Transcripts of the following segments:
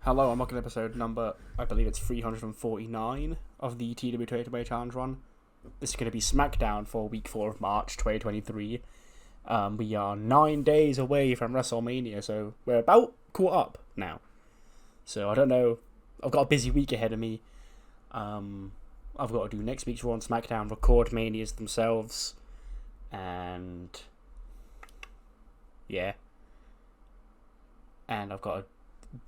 Hello, I'm looking at episode number, I believe it's 349 of the TEW Tatum Challenge run. This is going to be SmackDown for week 4 of March 2023. We are 9 days away from WrestleMania, so we're about caught up now. So I don't know, I've got a busy week ahead of me. I've got to do next week's Raw and SmackDown, record Manias themselves, and yeah. And I've got to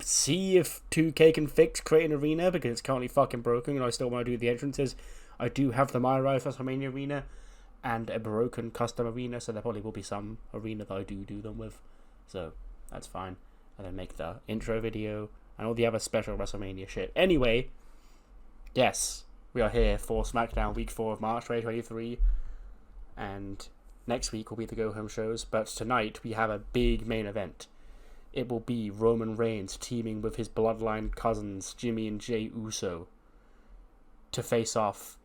see if 2K can fix Create an Arena because it's currently fucking broken and I still want to do the entrances. I do have the My Rise WrestleMania arena and a broken custom arena, so there probably will be some arena that I do them with. So that's fine. And then make the intro video and all the other special WrestleMania shit. Anyway, yes, we are here for SmackDown week 4 of March 2023. And next week will be the go-home shows, but tonight we have a big main event. It will be Roman Reigns teaming with his bloodline cousins, Jimmy and Jey Uso, to face off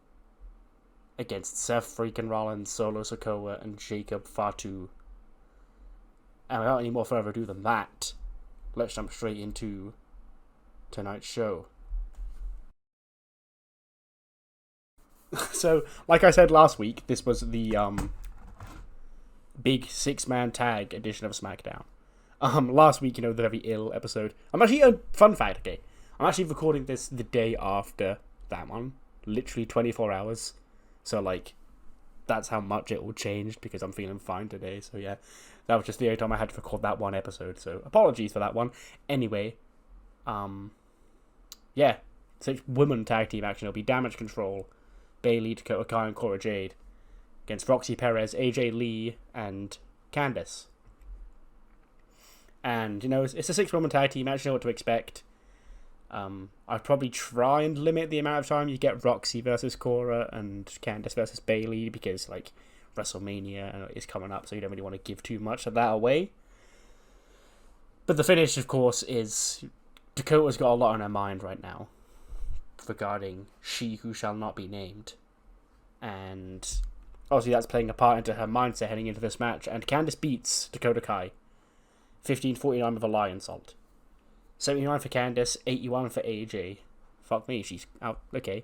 against Seth freaking Rollins, Solo Sikoa, and Jacob Fatu. And without any more further ado than that, let's jump straight into tonight's show. So, like I said last week, this was the big 6-man tag edition of SmackDown. Last week, the very ill episode. Fun fact, okay. I'm actually recording this the day after that one. Literally 24 hours. So, that's how much it all changed because I'm feeling fine today. So, yeah. That was just the only time I had to record that one episode. So, apologies for that one. Anyway, yeah. 6-woman tag team action. It'll be Damage Control, Bayley, Dakota Kai, and Cora Jade against Roxy Perez, AJ Lee, and Candice. And, it's a 6-woman tag team. I actually know what to expect. I'd probably try and limit the amount of time you get Roxy versus Cora and Candice versus Bayley because, WrestleMania is coming up, so you don't really want to give too much of that away. But the finish, of course, is Dakota's got a lot on her mind right now regarding She Who Shall Not Be Named. And obviously that's playing a part into her mindset heading into this match. And Candice beats Dakota Kai 15-49 with a lion salt. 79 for Candice, 81 for AJ. Fuck me, she's out. Okay.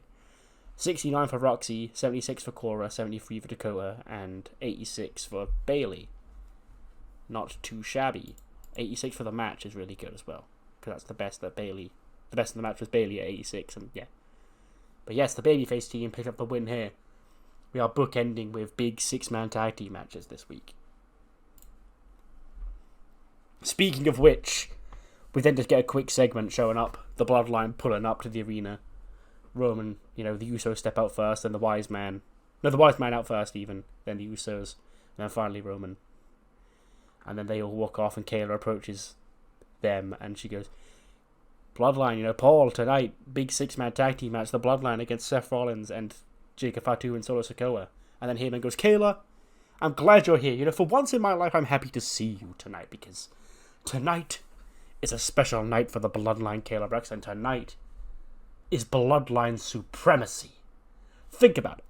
69 for Roxy, 76 for Cora, 73 for Dakota, and 86 for Bayley. Not too shabby. 86 for the match is really good as well. Because that's the best in the match was Bayley at 86, and yeah. But yes, the Babyface team picked up the win here. We are bookending with big 6-man tag team matches this week. Speaking of which, we then just get a quick segment showing up. The Bloodline pulling up to the arena. Roman, the Usos step out first, then the Wise Man. No, the Wise Man out first even. Then the Usos. And then finally Roman. And then they all walk off and Kayla approaches them and she goes, Bloodline, Paul, tonight, big 6-man tag team match. The Bloodline against Seth Rollins and Jacob Fatu and Solo Sikoa. And then Heyman goes, Kayla, I'm glad you're here. For once in my life, I'm happy to see you tonight because tonight is a special night for the Bloodline, Kayla Brax, and tonight is Bloodline supremacy. Think about it.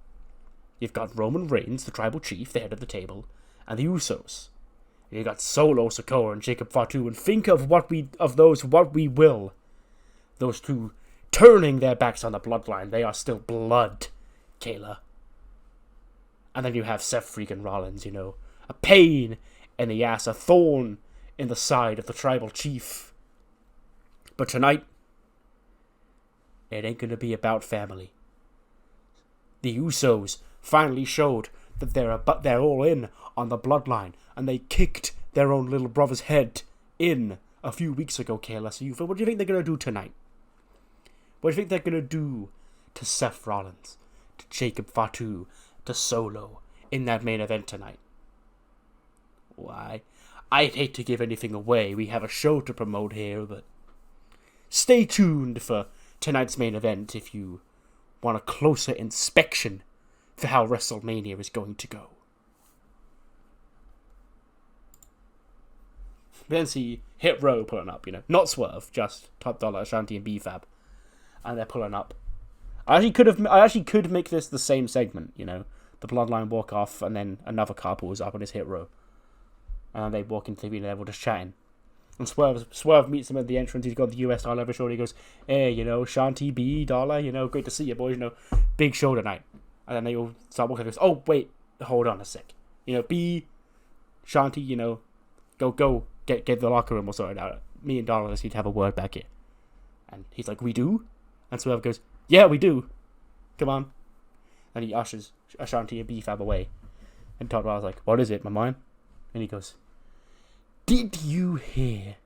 You've got Roman Reigns, the tribal chief, the head of the table, and the Usos. And you've got Solo Sikoa and Jacob Fatu, and think of what we will. Those two turning their backs on the Bloodline. They are still blood, Kayla. And then you have Seth freaking Rollins, a pain in the ass, a thorn in the side of the tribal chief. But tonight, it ain't gonna be about family. The Usos finally showed that they're all in on the Bloodline, and they kicked their own little brother's head in a few weeks ago, Kayla. So what do you think they're gonna do tonight? What do you think they're gonna do to Seth Rollins, to Jacob Fatu, to Solo in that main event tonight? Why? I'd hate to give anything away. We have a show to promote here, but stay tuned for tonight's main event if you want a closer inspection for how WrestleMania is going to go. We then see Hit Row pulling up, not Swerve, just Top Dollar, Shanky, and B-Fab. And they're pulling up. I actually could make this the same segment, The Bloodline walk off and then another car pulls up and it's Hit Row. And they walk into the arena, they're all just chatting. And Swerve meets him at the entrance. He's got the US dollar over his shoulder. He goes, hey, Shanty B dollar, great to see you, boys. Big show tonight. And then they all start walking. He goes, oh, wait, hold on a sec. B, Shanty, go get the locker room. We'll sort it out. Me and Dollar just need to have a word back here. And he's like, we do? And Swerve goes, yeah, we do. Come on. And he ushers Shanty and B-Fab away. And Todd Wilder's like, what is it, my man? And he goes, did you hear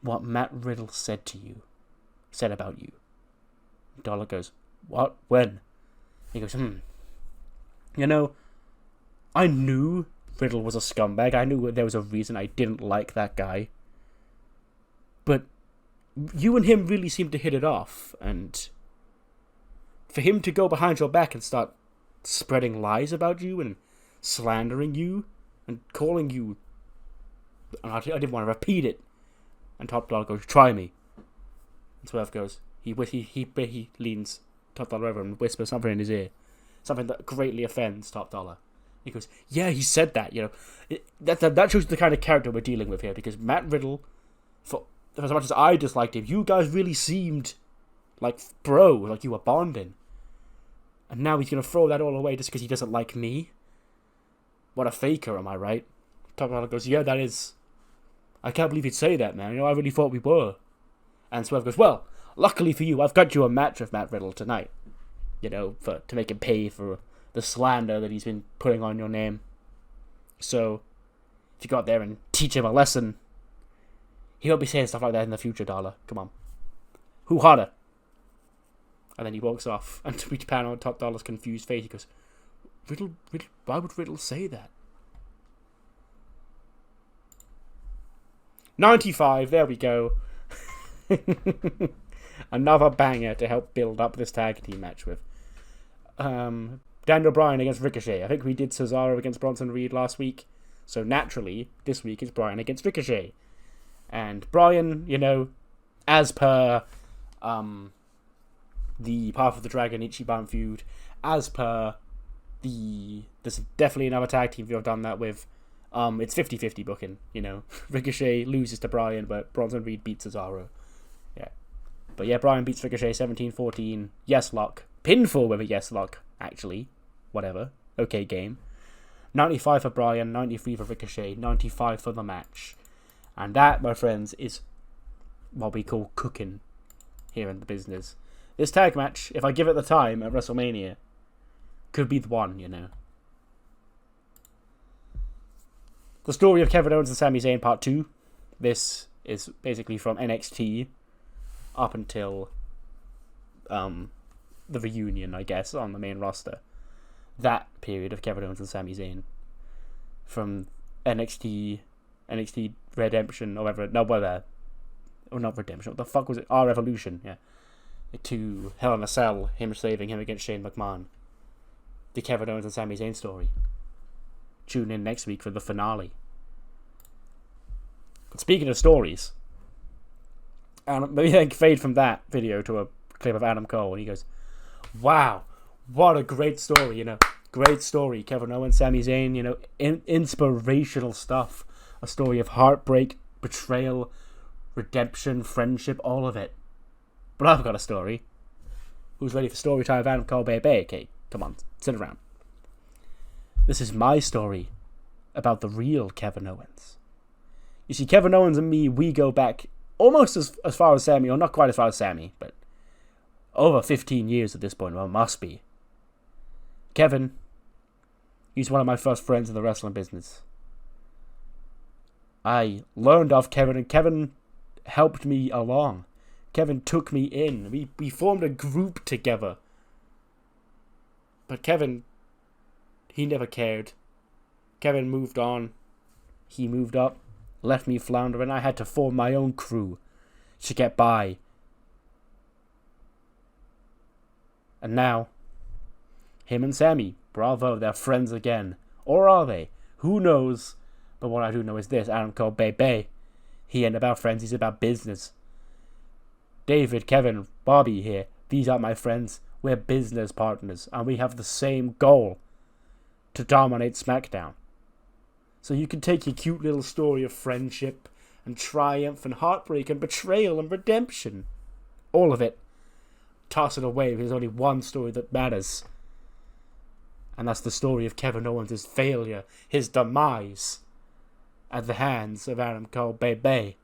what Matt Riddle said about you? Dollar goes, what? When? He goes, I knew Riddle was a scumbag. I knew there was a reason I didn't like that guy. But you and him really seemed to hit it off. And for him to go behind your back and start spreading lies about you and slandering you and calling you... And I didn't want to repeat it. And Top Dollar goes, try me. And Swerve goes, he leans Top Dollar over and whispers something in his ear. Something that greatly offends Top Dollar. He goes, yeah, he said that, That shows the kind of character we're dealing with here, because Matt Riddle, for as much as I disliked him, you guys really seemed like like you were bonding. And now he's going to throw that all away just because he doesn't like me? What a faker, am I right? Top Dollar goes, yeah, that is... I can't believe he'd say that, man. I really thought we were. And Swerve goes, well, luckily for you, I've got you a match with Matt Riddle tonight. To make him pay for the slander that he's been putting on your name. So, if you go out there and teach him a lesson, he won't be saying stuff like that in the future, Dollar. Come on. Who harder? And then he walks off, and we pan on Top Dollar's confused face. He goes, Riddle, why would Riddle say that? 95, there we go. Another banger to help build up this tag team match with. Daniel Bryan against Ricochet. I think we did Cesaro against Bronson Reed last week. So naturally, this week is Bryan against Ricochet. And Bryan, as per the Path of the Dragon Ichiban feud, as per there's definitely another tag team I've done that with. It's 50-50 booking, Ricochet loses to Bryan, but Bronson Reed beats Cesaro. Yeah. But yeah, Bryan beats Ricochet 17-14. Yes, lock. Pinfall with a yes lock, actually. Whatever. Okay, game. 95 for Bryan, 93 for Ricochet, 95 for the match. And that, my friends, is what we call cooking here in the business. This tag match, if I give it the time at WrestleMania, could be the one, The story of Kevin Owens and Sami Zayn Part 2. This is basically from NXT up until the reunion, I guess, on the main roster. That period of Kevin Owens and Sami Zayn. From NXT Redemption, or whatever. No, whatever. Or not Redemption. What the fuck was it? Our Evolution, yeah. To Hell in a Cell, him saving him against Shane McMahon. The Kevin Owens and Sami Zayn story. Tune in next week for the finale. But speaking of stories, maybe then fade from that video to a clip of Adam Cole, and he goes, wow, what a great story, Great story. Kevin Owens, Sami Zayn, inspirational stuff. A story of heartbreak, betrayal, redemption, friendship, all of it. But I've got a story. Who's ready for story time of Adam Cole, baby? Okay, come on, sit around. This is my story about the real Kevin Owens. You see, Kevin Owens and me, we go back almost as far as Sami, or not quite as far as Sami, but over 15 years at this point. Well, it must be. Kevin, he's one of my first friends in the wrestling business. I learned off Kevin, and Kevin helped me along. Kevin took me in. We formed a group together. But Kevin, he never cared. Kevin moved on. He moved up, left me floundering. I had to form my own crew to get by. And now, him and Sami, bravo, they're friends again. Or are they? Who knows? But what I do know is this, Adam Cole, baby. He ain't about friends, he's about business. David, Kevin, Bobby here. These are my friends. We're business partners, and we have the same goal. To dominate SmackDown. So you can take your cute little story of friendship and triumph and heartbreak and betrayal and redemption. All of it. Toss it away. There's only one story that matters. And that's the story of Kevin Owens' failure, his demise, at the hands of Adam Cole Bay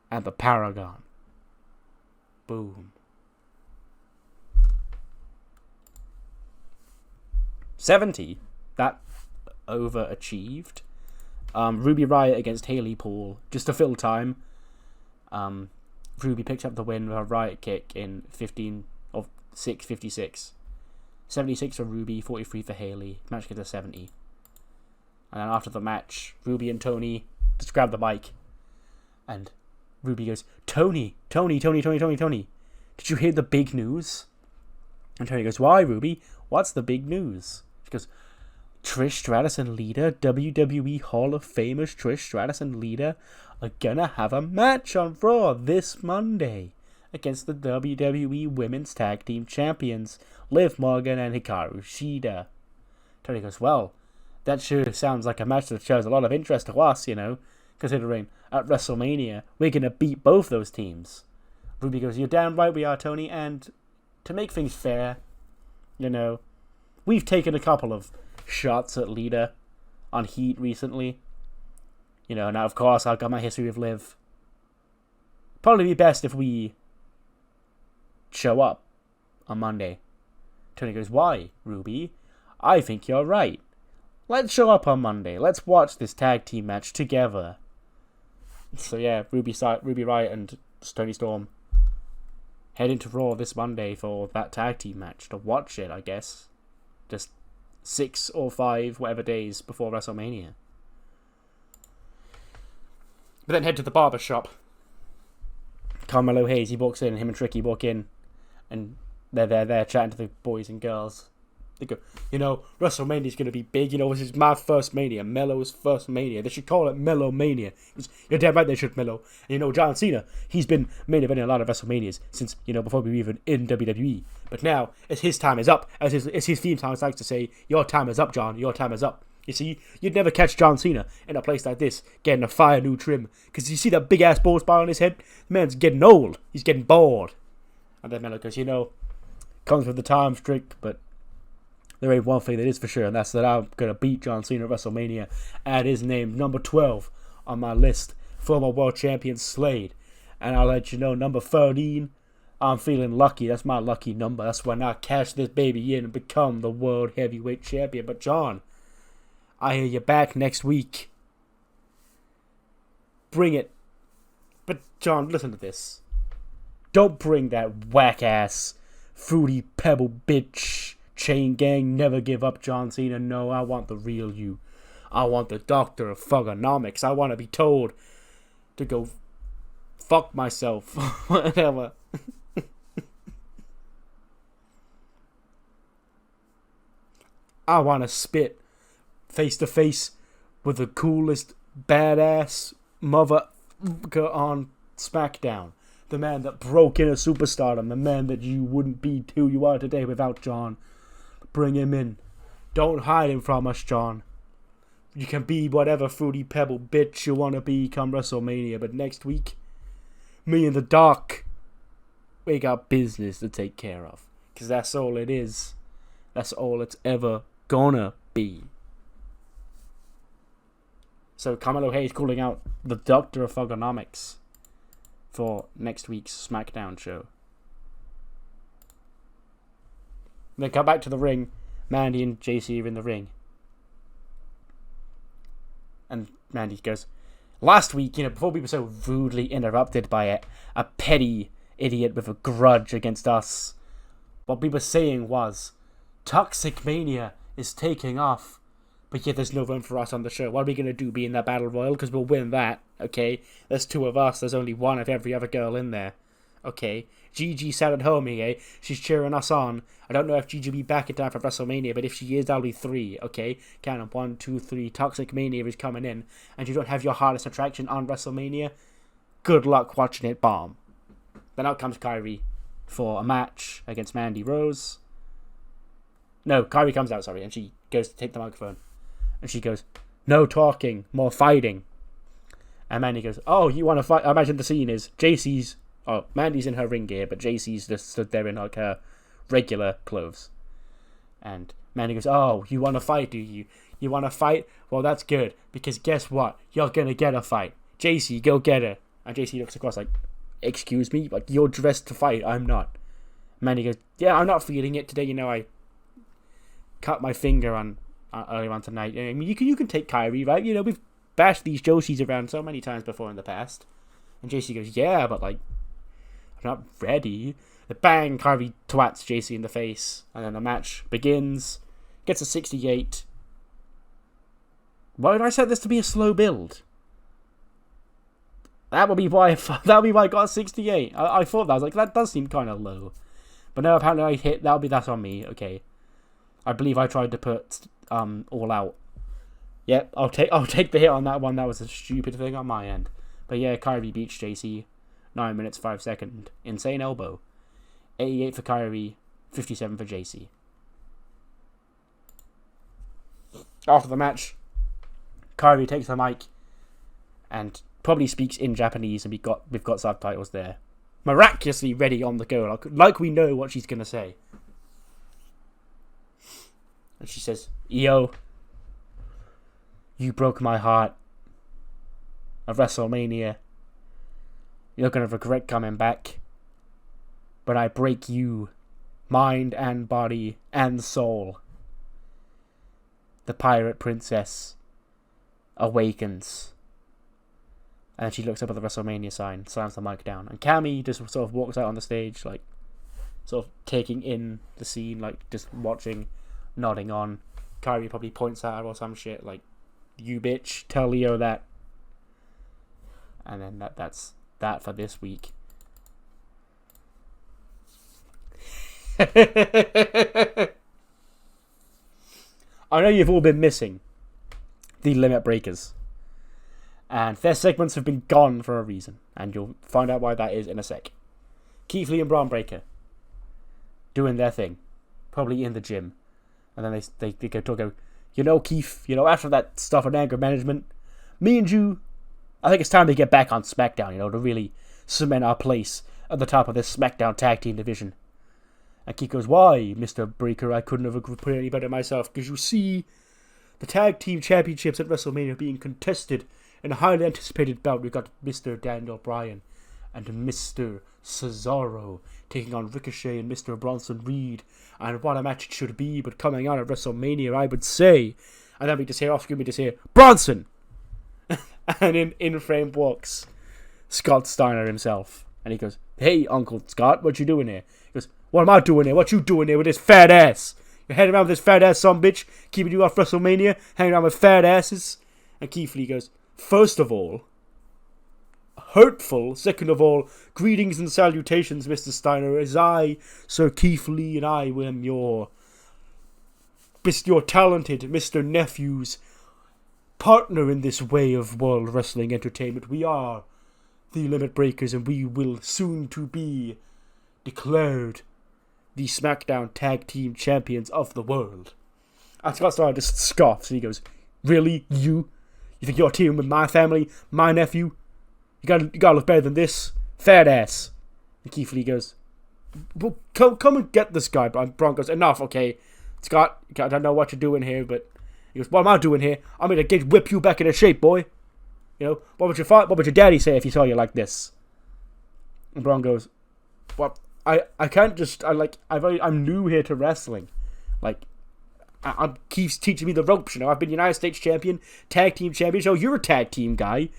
and the Paragon. Boom. 70. That overachieved. Ruby Riott against Haley Paul, just to fill time. Ruby picked up the win with a Riott kick in 15 of 6:56. 76 for Ruby, 43 for Haley. Match gets to 70. And then after the match, Ruby and Tony just grab the mic, and Ruby goes, Tony, did you hear the big news? And Tony goes, why, Ruby? What's the big news? She goes, Trish Stratus and Lita, WWE Hall of Famers Trish Stratus and Lita, are gonna have a match on Raw this Monday against the WWE Women's Tag Team Champions, Liv Morgan and Hikaru Shida. Tony goes, well, that sure sounds like a match that shows a lot of interest to us, considering at WrestleMania we're gonna beat both those teams. Ruby goes, you're damn right we are, Tony, and to make things fair, we've taken a couple of shots at Lita on Heat recently. Now of course I've got my history with Liv. Probably be best if we show up on Monday. Tony goes, why, Ruby? I think you're right. Let's show up on Monday. Let's watch this tag team match together. So yeah, Ruby Riott and Toni Storm head into Raw this Monday for that tag team match to watch it, I guess. Just 6 or 5, whatever days before WrestleMania. But then head to the barber shop. Carmelo Hayes, he walks in, him and Tricky walk in, and they're there chatting to the boys and girls. They go, WrestleMania's going to be big. This is my first Mania, Melo's first Mania. They should call it Melo Mania. You're damn right they should, Melo. And John Cena, he's been main eventing a lot of WrestleManias since, before we were even in WWE. But now, as his time is up, as his theme song likes to say, your time is up, John, your time is up. You see, you'd never catch John Cena in a place like this, getting a fire new trim. Because you see that big-ass bald spot on his head? The man's getting old. He's getting bored. And then Melo goes, comes with the times, trick, but there ain't one thing that is for sure, and that's that I'm going to beat John Cena at WrestleMania. Add his name, number 12, on my list. Former world champion Slade. And I'll let you know, number 13, I'm feeling lucky. That's my lucky number. That's when I cash this baby in and become the world heavyweight champion. But John, I hear you back next week. Bring it. But John, listen to this. Don't bring that whack-ass, fruity pebble bitch chain gang, never give up John Cena. No, I want the real you. I want the doctor of thugonomics. I want to be told to go fuck myself. Whatever. I want to spit face to face with the coolest badass mother on SmackDown. The man that broke into superstardom. The man that you wouldn't be who you are today without John. Bring him in. Don't hide him from us, John. You can be whatever fruity pebble bitch you want to be come WrestleMania, but next week, me and the Doc, we got business to take care of. Because that's all it is. That's all it's ever gonna be. So Carmelo Hayes calling out the Doctor of Thugonomics for next week's SmackDown show. They come back to the ring. Mandy and JC are in the ring. And Mandy goes, last week, before we were so rudely interrupted by a petty idiot with a grudge against us, what we were saying was, Toxic Mania is taking off, but yet there's no room for us on the show. What are we going to do, be in that Battle Royal? Because we'll win that, okay? There's 2 of us, there's only 1 of every other girl in there. Okay, Gigi sat at home, she's cheering us on. I don't know if Gigi will be back in time for WrestleMania, but if she is, that'll be 3, okay? Count them, 1, 2, 3, Toxic Mania is coming in, and you don't have your hardest attraction on WrestleMania, good luck watching it bomb. Then out comes Kyrie for a match against Mandy Rose. No, Kyrie comes out, and she goes to take the microphone, and she goes, no talking, more fighting. And Mandy goes, oh, you want to fight? I imagine the scene is Mandy's in her ring gear, but JC's just stood there in like her regular clothes. And Mandy goes, oh, you want to fight, do you? You want to fight? Well, that's good, because guess what? You're going to get a fight. JC, go get her. And JC looks across like, excuse me? Like, you're dressed to fight, I'm not. Mandy goes, yeah, I'm not feeling it today. You know, I cut my finger earlier on tonight. I mean, you can take Kairi, right? You know, we've bashed these Joshis around so many times before in the past. And JC goes, yeah, but like, I'm not ready. The bang, Kairi twats JC in the face. And then the match begins. Gets a 68. Why did I set this to be a slow build? That would be why I got 68. I thought that. I was like, that does seem kind of low. But no, apparently I hit. That's on me. Okay. I believe I tried to put All Out. Yep, I'll take the hit on that one. That was a stupid thing on my end. But yeah, Kairi beats JC. 9 minutes, 5 seconds. Insane elbow. 88 for Kairi. 57 for JC. After the match, Kairi takes the mic and probably speaks in Japanese, and we've got subtitles there. Miraculously ready on the go, like we know what she's gonna say. And she says, Yo, you broke my heart at WrestleMania. You're gonna regret coming back. But I break you, mind and body and soul. The pirate princess awakens. And she looks up at the WrestleMania sign, slams the mic down. And Cammy just sort of walks out on the stage, like, sort of taking in the scene, like, just watching, nodding on. Kairi probably points at her or some shit, like, you bitch, tell Leo that. And then that's that for this week. I know you've all been missing the Limit Breakers. And their segments have been gone for a reason. And you'll find out why that is in a sec. Keith Lee and Braun Breaker doing their thing. Probably in the gym. And then they go, you know, Keith, you know, after that stuff on anger management, me and you, I think it's time to get back on SmackDown, you know, to really cement our place at the top of this SmackDown tag team division. And Keith goes, why, Mr. Breaker? I couldn't have put it any better myself. Because you see, the tag team championships at WrestleMania are being contested in a highly anticipated bout. We've got Mr. Daniel Bryan and Mr. Cesaro taking on Ricochet and Mr. Bronson Reed. And what a match it should be, but coming out at WrestleMania, I would say. And then we just hear off screen, we just hear, Bronson! And in frame walks Scott Steiner himself. And he goes, hey, Uncle Scott, what you doing here? He goes, what am I doing here? What you doing here with this fat ass? You're heading around with this fat ass son bitch, keeping you off WrestleMania, hanging around with fat asses? And Keith Lee goes, first of all, hurtful. Second of all, greetings and salutations, Mr. Steiner, as I, Sir Keith Lee, and I am your talented Mr. Nephew's partner in this way of world wrestling entertainment. We are the Limit Breakers, and we will soon to be declared the SmackDown Tag Team Champions of the world. And Scott Steiner just scoffs, and he goes, really? You think you're teaming with my family, my nephew? You gotta look better than this, fat ass. And Keith Lee goes, well, come and get this guy. Braun goes, enough, okay. Scott, I don't know what you're doing here, but he goes, what am I doing here? I'm gonna whip you back into shape, boy. You know, what would your daddy say if he saw you like this? And Braun goes, what? I can't just, I'm new here to wrestling. Like, Keith's teaching me the ropes, you know. I've been United States champion, tag team champion, so you're a tag team guy.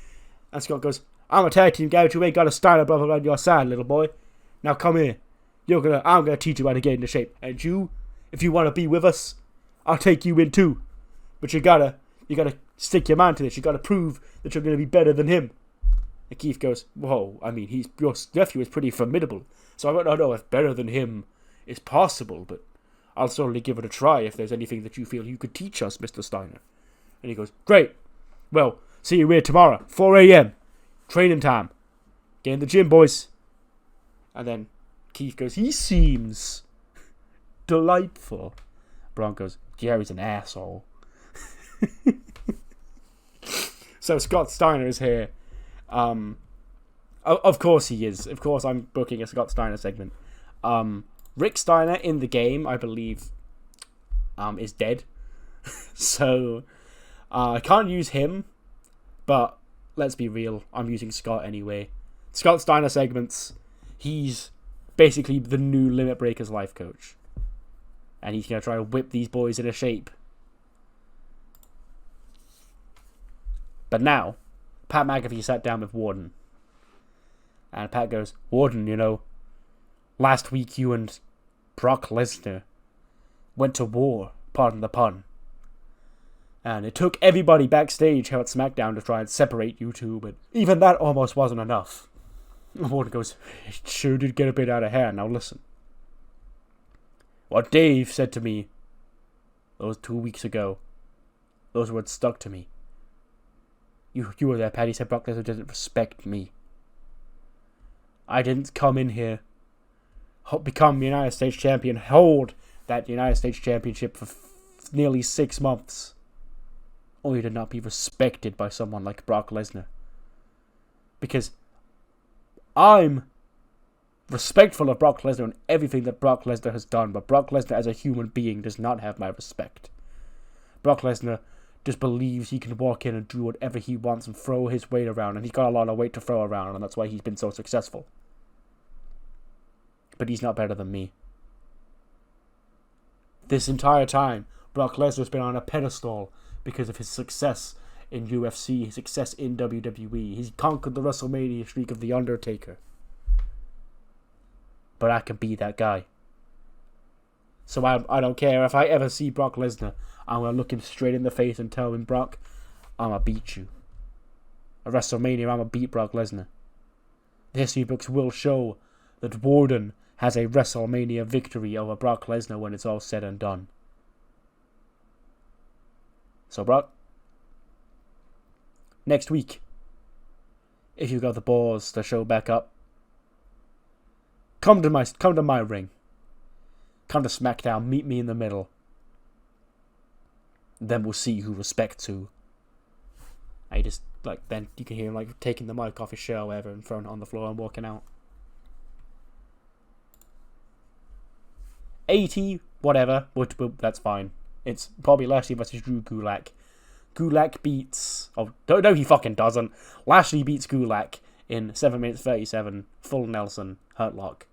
And Scott goes, I'm a tag team guy, but you ain't got a Steiner brother on your side, little boy. Now come here. I'm gonna teach you how to get into shape. And you, if you want to be with us, I'll take you in too. But you gotta stick your mind to this. You gotta prove that you're gonna be better than him. And Keith goes, whoa, I mean, your nephew is pretty formidable. So I don't know if better than him is possible, but I'll certainly give it a try if there's anything that you feel you could teach us, Mr. Steiner. And he goes, great. Well, see you here tomorrow, 4 a.m. Training time. Get in the gym, boys. And then Keith goes, he seems delightful. Braun goes, Jerry's an asshole. So Scott Steiner is here. Of course he is. Of course I'm booking a Scott Steiner segment. Rick Steiner in the game, I believe, is dead. So, I can't use him, but let's be real, I'm using Scott anyway. Scott Steiner segments, he's basically the new Limit Breakers life coach. And he's going to try to whip these boys into shape. But now, Pat McAfee sat down with Warden. And Pat goes, Warden, you know, last week you and Brock Lesnar went to war, pardon the pun. And it took everybody backstage here at SmackDown to try and separate you two, but even that almost wasn't enough. And Warden goes, it sure did get a bit out of hand. Now listen. What Dave said to me those 2 weeks ago, those words stuck to me. You were there, Pat. He said Brock Lesnar doesn't respect me. I didn't come in here, become United States Champion, hold that United States Championship for nearly 6 months, only to not be respected by someone like Brock Lesnar. Because I'm respectful of Brock Lesnar and everything that Brock Lesnar has done, but Brock Lesnar as a human being does not have my respect. Brock Lesnar just believes he can walk in and do whatever he wants and throw his weight around, and he's got a lot of weight to throw around, and that's why he's been so successful. But he's not better than me. This entire time, Brock Lesnar's been on a pedestal because of his success in UFC, his success in WWE. He's conquered the WrestleMania streak of The Undertaker. But I can be that guy. So I don't care. If I ever see Brock Lesnar, I'm going to look him straight in the face and tell him, Brock, I'm going to beat you. At WrestleMania, I'm going to beat Brock Lesnar. The history books will show that Warden has a WrestleMania victory over Brock Lesnar when it's all said and done. So, Brock, next week, if you've got the balls to show back up, come to my ring. Come to SmackDown, meet me in the middle. Then we'll see who respects who. I just, then you can hear him, taking the mic off his shirt or whatever and throwing it on the floor and walking out. 80, whatever, that's fine. It's probably Lashley versus Drew Gulak. Gulak beats... Oh, no, he fucking doesn't. Lashley beats Gulak in 7 minutes 37, full Nelson, hurt lock.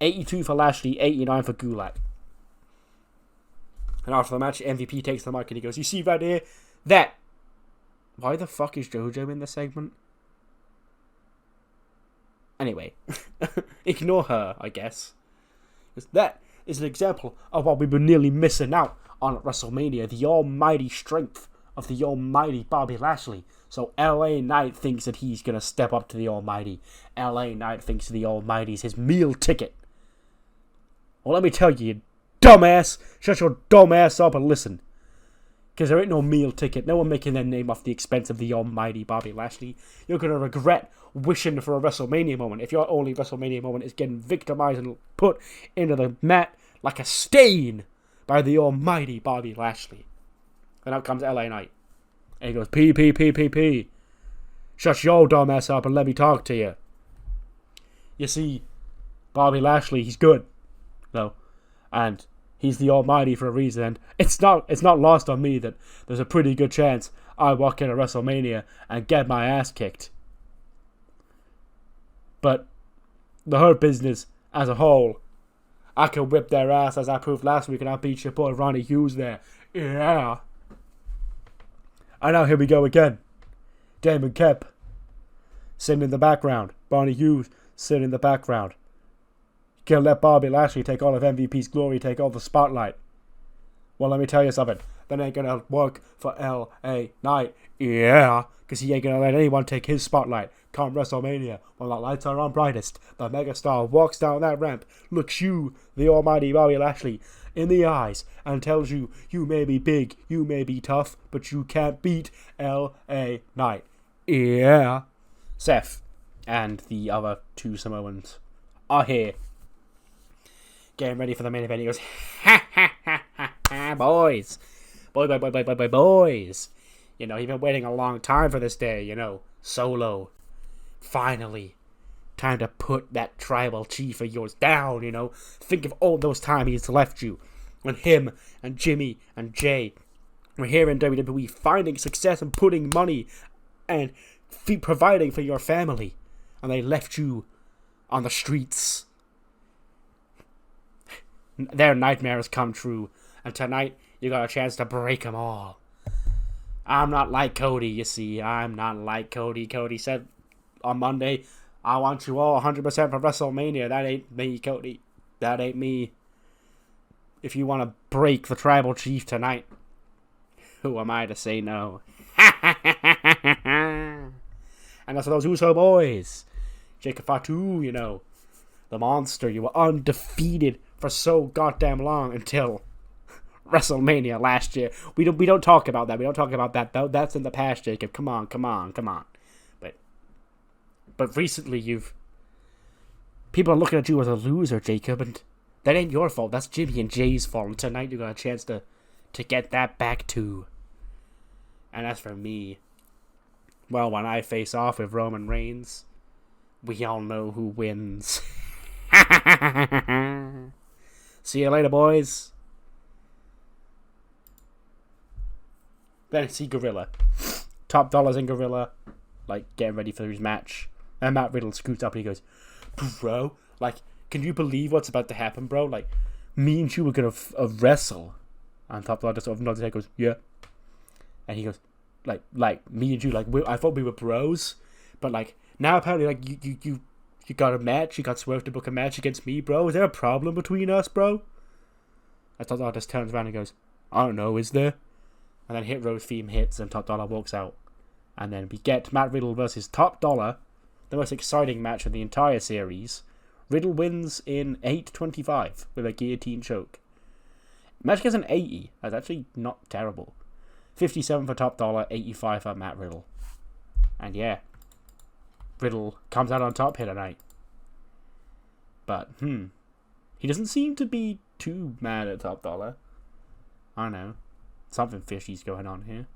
82 for Lashley, 89 for Gulak. And after the match, MVP takes the mic and he goes, you see right here? That... Why the fuck is JoJo in this segment? Anyway. Ignore her, I guess. That is an example of what we've been nearly missing out on at WrestleMania. The almighty strength of the almighty Bobby Lashley. So LA Knight thinks that he's going to step up to the almighty. LA Knight thinks the almighty's his meal ticket. Well, let me tell you, you dumbass. Shut your dumb ass up and listen. Because there ain't no meal ticket. No one making their name off the expense of the almighty Bobby Lashley. You're going to regret wishing for a WrestleMania moment if your only WrestleMania moment is getting victimized and put into the mat like a stain by the almighty Bobby Lashley. And out comes LA Knight. And he goes, P. Shut your dumb ass up and let me talk to you. You see, Bobby Lashley, he's good. though, and he's the almighty for a reason. And it's not lost on me that there's a pretty good chance I walk into WrestleMania and get my ass kicked. But the Hurt Business as a whole, I can whip their ass as I proved last week, and I beat your boy Ronnie Hughes there. Yeah. And now here we go again. Damon Kemp sitting in the background. Ronnie Hughes sitting in the background. Can't let Bobby Lashley take all of MVP's glory, take all the spotlight. Well, let me tell you something. That ain't gonna work for LA Knight. Yeah. Because he ain't gonna let anyone take his spotlight. Come WrestleMania, when the lights are on brightest, the megastar walks down that ramp, looks you, the almighty Bobby Lashley, in the eyes, and tells you, you may be big, you may be tough, but you can't beat LA Knight. Yeah. Seth and the other two Samoans are here, getting ready for the main event. He goes, ha ha ha ha ha, boys. Boys. You know, he's been waiting a long time for this day, you know. Solo. finally, time to put that tribal chief of yours down, you know? Think of all those times he's left you. When him and Jimmy and Jay were here in WWE finding success and putting money and providing for your family. And they left you on the streets. Their nightmares come true. And tonight, you got a chance to break them all. I'm not like Cody, you see. I'm not like Cody. Cody said on Monday, I want you all 100% for WrestleMania. That ain't me, Cody. That ain't me. If you want to break the tribal chief tonight, who am I to say no? And that's for those Uso boys. Jacob Fatu, you know. The monster. You were undefeated for so goddamn long until WrestleMania last year. We don't talk about that. We don't talk about that. That's in the past, Jacob. Come on. But recently people are looking at you as a loser, Jacob, and that ain't your fault. That's Jimmy and Jay's fault. And tonight you got a chance to get that back too. And as for me, well, when I face off with Roman Reigns, we all know who wins. See you later, boys. Then see Gorilla. Top Dollar's in Gorilla, like, getting ready for his match. And Matt Riddle scoots up and he goes, bro, like, can you believe what's about to happen, bro? Like, me and you were going to wrestle. And Top Dollar just sort of nods his head, goes, yeah. And he goes, like me and you, like, I thought we were bros. But, like, now apparently, like, you got a match. You got Swerve to book a match against me, bro. Is there a problem between us, bro? And Top Dollar just turns around and goes, I don't know, is there? And then Hit Row theme hits and Top Dollar walks out. And then we get Matt Riddle versus Top Dollar, the most exciting match of the entire series. Riddle wins in 8:25 with a guillotine choke. Match gets an 80. That's actually not terrible. 57 for Top Dollar, 85 for Matt Riddle. And yeah, Riddle comes out on top here tonight. But, he doesn't seem to be too mad at Top Dollar. I don't know. Something fishy's going on here.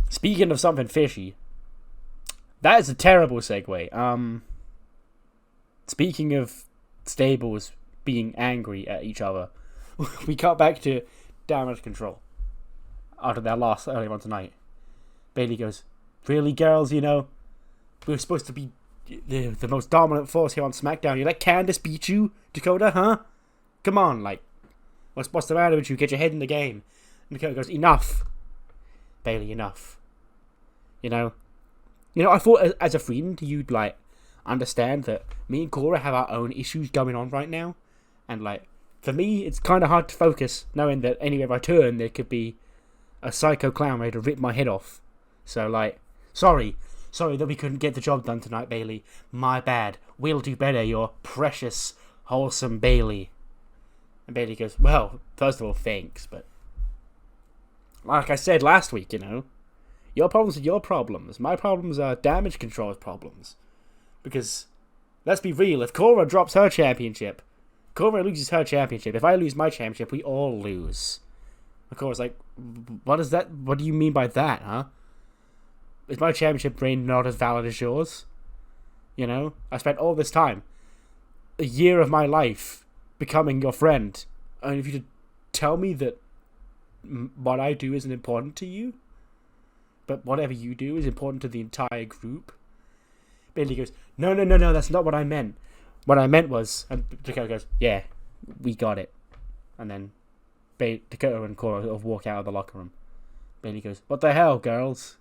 Speaking of something fishy, that is a terrible segue. Speaking of stables being angry at each other, we got back to Damage Control after their loss earlier on tonight. Bayley goes, really, girls, you know, we were supposed to be the most dominant force here on SmackDown. You let Candice beat you, Dakota, huh? Come on, like, what's the matter with you? Get your head in the game. And Dakota goes, enough. Bayley, enough. You know, I thought as a friend you'd, like, understand that me and Cora have our own issues going on right now. And, like, for me, it's kind of hard to focus knowing that anywhere I turn, there could be a psycho clown ready to rip my head off. So, like, sorry that we couldn't get the job done tonight, Bayley. My bad. We'll do better, your precious, wholesome Bayley. And Bayley goes, well, first of all, thanks, but like I said last week, you know, your problems are your problems. My problems are Damage Control's problems. Because, let's be real, if Cora drops her championship, Cora loses her championship. If I lose my championship, we all lose. And Cora's like, what is that? What do you mean by that, huh? Is my championship reign not as valid as yours? You know? I spent all this time, a year of my life, becoming your friend. And if you tell me that what I do isn't important to you, but whatever you do is important to the entire group. Bayley goes, no, that's not what I meant. What I meant was, and Dakota goes, yeah, we got it. And then Dakota and Cora sort of walk out of the locker room. Bayley goes, what the hell, girls?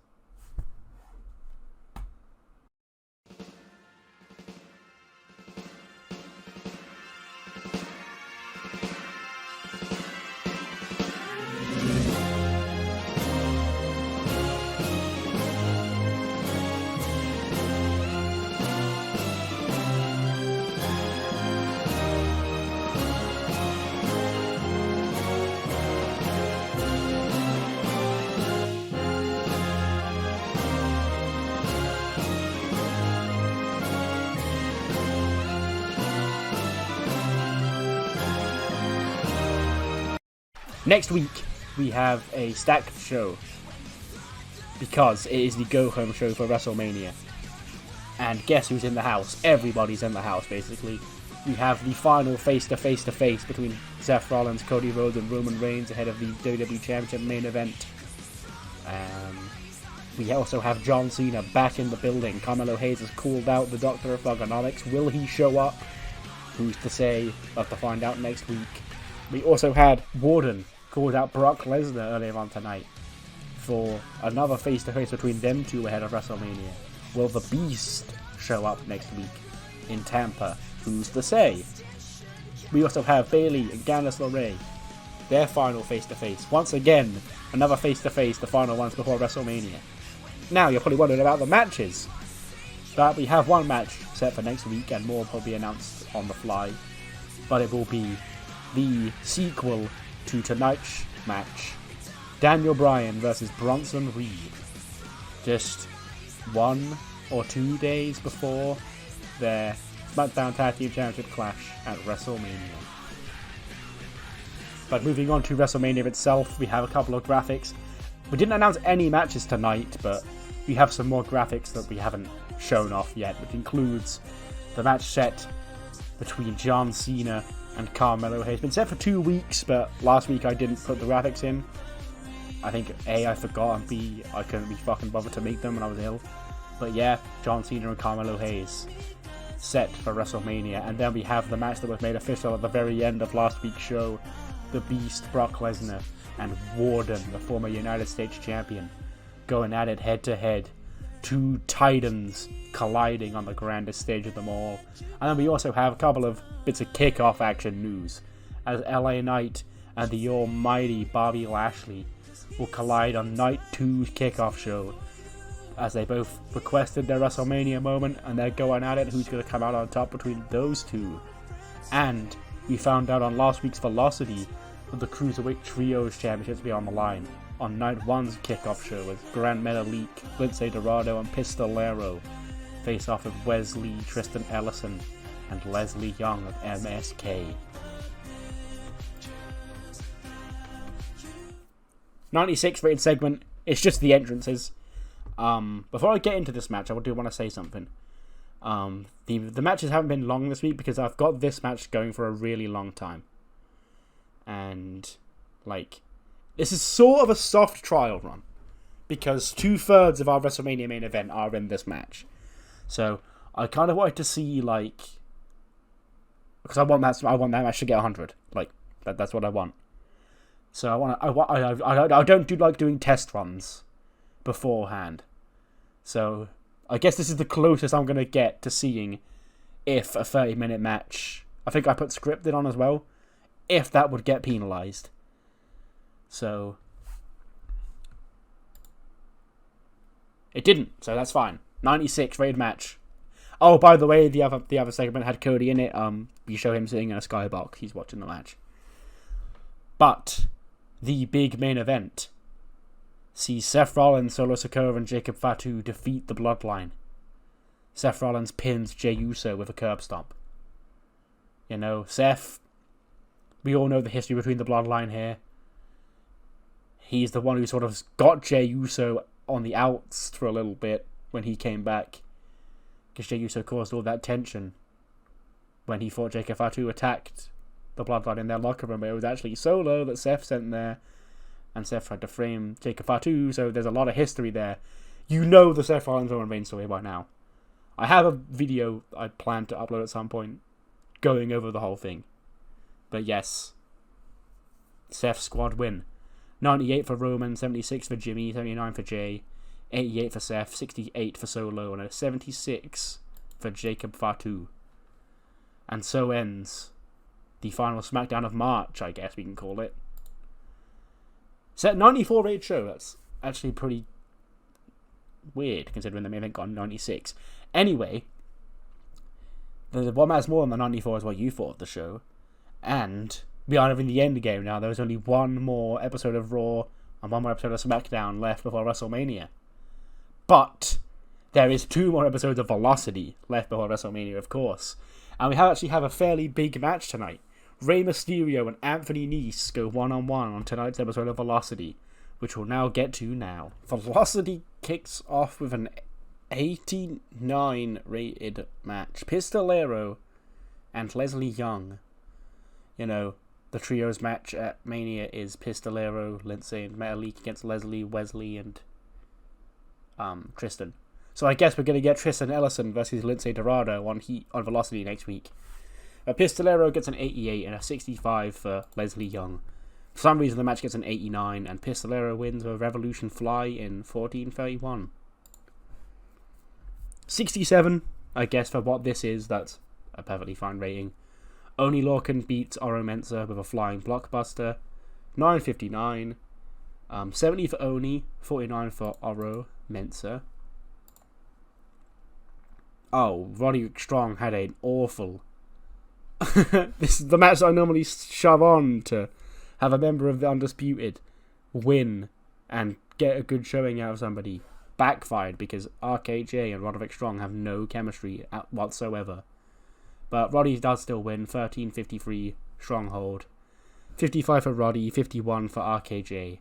Next week, we have a stacked show. because it is the go-home show for WrestleMania. And guess who's in the house? Everybody's in the house, basically. We have the final face-to-face between Seth Rollins, Cody Rhodes, and Roman Reigns ahead of the WWE Championship main event. We also have John Cena back in the building. Carmelo Hayes has called out the Doctor of Thugonomics. Will he show up? Who's to say? We'll have to find out next week. We also had Warden called out Brock Lesnar earlier on tonight for another face-to-face between them two ahead of WrestleMania. Will the Beast show up next week in Tampa? Who's to say? We also have Bayley and Candice LeRae, their final face-to-face. Once again, another face-to-face, the final ones before WrestleMania. Now, you're probably wondering about the matches. But we have one match set for next week, and more will probably be announced on the fly. But it will be the sequel to tonight's match. Daniel Bryan versus Bronson Reed. Just 1 or 2 days before their SmackDown Tag Team Championship clash at WrestleMania. But moving on to WrestleMania itself, we have a couple of graphics. We didn't announce any matches tonight, but we have some more graphics that we haven't shown off yet, which includes the match set between John Cena and Carmelo Hayes. It's been set for 2 weeks, but last week I didn't put the graphics in. I think A, I forgot, and B, I couldn't be fucking bothered to make them when I was ill. But yeah, John Cena and Carmelo Hayes set for WrestleMania. And then we have the match that was made official at the very end of last week's show. The Beast, Brock Lesnar, and Warden, the former United States Champion, going at it head to head. Two titans colliding on the grandest stage of them all. And then we also have a couple of bits of kickoff action news, as LA Knight and the almighty Bobby Lashley will collide on Night 2's kickoff show, as they both requested their WrestleMania moment, and they're going at it who's going to come out on top between those two. And we found out on last week's Velocity that the Cruiserweight Trios Championships will be on the line on Night 1's kickoff show, as Grand Metalik, Lince Dorado, and Pistolero face off with Wes Lee, Tristan Ellison, and Leslie Young of MSK. 96 rated segment. It's just the entrances. Before I get into this match, I do want to say something. The matches haven't been long this week because I've got this match going for a really long time. And, this is sort of a soft trial run, because 2/3 of our WrestleMania main event are in this match. So I kind of wanted to see, because I want that match to get 100. That's what I want. So I don't do doing test runs beforehand. So I guess this is the closest I'm gonna get to seeing if a 30-minute match, I think I put scripted on as well, if that would get penalized. So it didn't, so that's fine. 96 rated match. Oh, by the way, the other segment had Cody in it. We show him sitting in a skybox. He's watching the match. But the big main event sees Seth Rollins, Solo Sikoa, and Jacob Fatu defeat the Bloodline. Seth Rollins pins Jey Uso with a curb stomp. Seth, we all know the history between the Bloodline here. He's the one who sort of got Jey Uso on the outs for a little bit when he came back, because Jey Uso caused all that tension when he thought Jacob Fatu attacked the Bloodline in their locker room. But it was actually Solo that Seth sent there, and Seth tried to frame Jacob Fatu, so there's a lot of history there. The Seth Rollins Roman Reigns story by now. I have a video I plan to upload at some point going over the whole thing. But yes, Seth's squad win. 98 for Roman, 76 for Jimmy, 79 for Jay, 88 for Seth, 68 for Solo, and a 76 for Jacob Fatu. And so ends the final SmackDown of March, I guess we can call it. Set 94 rated show. That's actually pretty weird, considering the main event got 96. Anyway, the what matters more than the 94 is what you thought of the show. And we are in the end game now. There's only one more episode of Raw and one more episode of SmackDown left before WrestleMania. But there is 2 more episodes of Velocity left before WrestleMania, of course. And we actually have a fairly big match tonight. Rey Mysterio and Anthony Nese go one-on-one on tonight's episode of Velocity which we'll now get to now. Velocity kicks off with an 89 rated match. Pistolero and Leslie Young. You know, the trios match at Mania is Pistolero, Lindsay, and Metalik against Leslie, Wesley, and Tristan. So I guess we're going to get Tristan Ellison versus Lindsay Dorado on Velocity next week. Pistolero gets an 88 and a 65 for Leslie Young. For some reason the match gets an 89 and Pistolero wins with Revolution Fly in 14:31. 67, I guess for what this is, that's a perfectly fine rating. Oni Lorcan beats Oro Mensah with a flying blockbuster. 9:59. 70 for Oni, 49 for Oro Mensah. Oh, Roddy Strong had an awful... this is the match I normally shove on to have a member of the Undisputed win and get a good showing out of somebody. Backfired because RKJ and Roderick Strong have no chemistry whatsoever. But Roddy does still win. 13:53 Stronghold. 55 for Roddy, 51 for RKJ.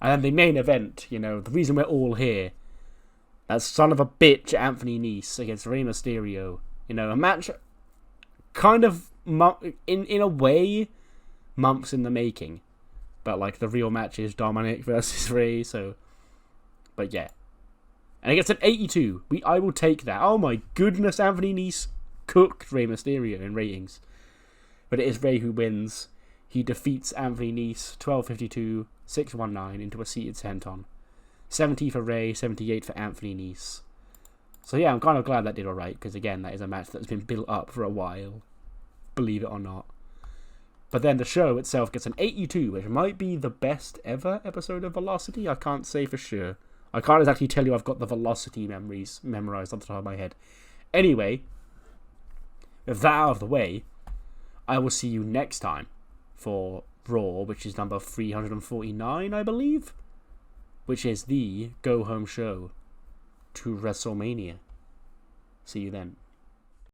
And then the main event, you know, the reason we're all here. That son of a bitch Anthony Nese against Rey Mysterio. You know, a match kind of, in a way, months in the making. But, like, the real match is Dominic versus Rey, so... But, yeah. And it gets an 82. I will take that. Oh my goodness, Anthony Nese cooked Rey Mysterio in ratings. But it is Rey who wins. He defeats Anthony Nese 12:52, 6:19 into a seated senton. 70 for Rey, 78 for Anthony Nese. So yeah, I'm kind of glad that did alright, because again, that is a match that's been built up for a while. Believe it or not. But then the show itself gets an 82, which might be the best ever episode of Velocity. I can't say for sure. I can't exactly tell you I've got the Velocity memories memorized on the top of my head. Anyway, with that out of the way, I will see you next time for Raw, which is number 349, I believe, which is the go-home show to WrestleMania. See you then.